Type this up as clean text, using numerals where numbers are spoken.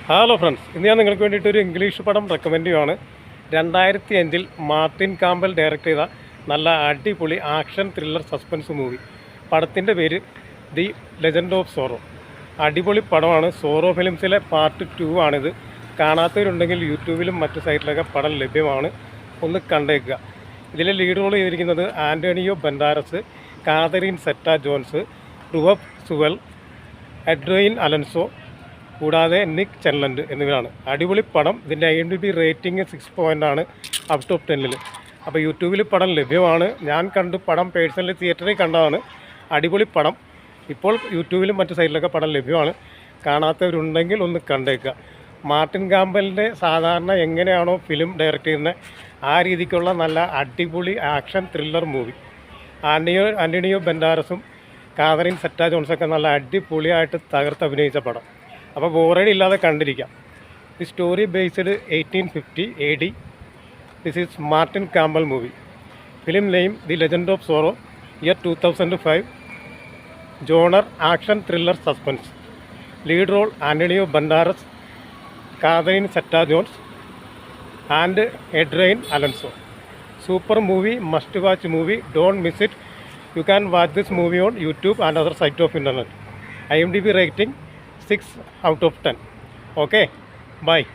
Hello friends, ഇന്ന് ഞാൻ നിങ്ങൾക്ക് വേണ്ടിയിട്ട് ഒരു ഇംഗ്ലീഷ് പടം റെക്കമെൻഡ് ചെയ്യുകയാണ്. 2005 മാർട്ടിൻ കാമ്പൽ ഡയറക്റ്റ് ചെയ്ത നല്ല അടിപൊളി ആക്ഷൻ ത്രില്ലർ സസ്പെൻസ് മൂവി. പടത്തിൻ്റെ പേര് ദി ലെജൻഡ് ഓഫ് സോറോ. അടിപൊളി പടമാണ്. സോറോ ഫിലിംസിലെ പാർട്ട് 2 ആണിത്. കാണാത്തവരുണ്ടെങ്കിൽ യൂട്യൂബിലും മറ്റു സൈറ്റിലൊക്കെ പടം ലഭ്യമാണ്, ഒന്ന് കണ്ടേക്കുക. ഇതിലെ ലീഡ് റോൾ ചെയ്തിരിക്കുന്നത് ആൻ്റണിയോ Banderas, Catherine Zeta John's, റുവഫ് സുവൽ, എഡ്രയിൻ Alonso, കൂടാതെ നിക് ചെർലൻഡ് എന്നിവരാണ്. അടിപൊളി പടം. ഇതിൻ്റെ IMDb റേറ്റിംഗ് 6 ആണ് ഔട്ട് ഓഫ് 10. അപ്പോൾ യൂട്യൂബിൽ പടം ലഭ്യമാണ്. ഞാൻ കണ്ടു പടം പേഴ്സണലി തിയേറ്ററിൽ കണ്ടതാണ്. അടിപൊളി പടം. ഇപ്പോൾ യൂട്യൂബിലും മറ്റു സൈറ്റിലൊക്കെ പടം ലഭ്യമാണ്. കാണാത്തവരുണ്ടെങ്കിൽ ഒന്ന് കണ്ടേക്കുക. മാർട്ടിൻ കാമ്പലിൻ്റെ സാധാരണ എങ്ങനെയാണോ ഫിലിം ഡയറക്റ്റ് ചെയ്യുന്നത് ആ രീതിക്കുള്ള നല്ല അടിപൊളി ആക്ഷൻ ത്രില്ലർ മൂവി. ആൻ്റണിയോ ബൻഡാരസും കാതറിൻ സെറ്റ ജോൺസൊക്കെ നല്ല അടിപൊളിയായിട്ട് തകർത്ത് അഭിനയിച്ച പടം. അപ്പോൾ ബോറടി ഇല്ലാതെ കണ്ടിരിക്കാം. The story based 1850 AD. This is Martin Campbell movie. Film name the Legend of Zorro, year 2005. Genre action thriller suspense. Lead role Antonio Banderas, Catherine Zeta Jones and Adrian Alonso. Super movie, must watch movie, don't miss it. You can watch this movie on YouTube and other sites of internet. IMDb rating 6 out of 10. Okay, bye.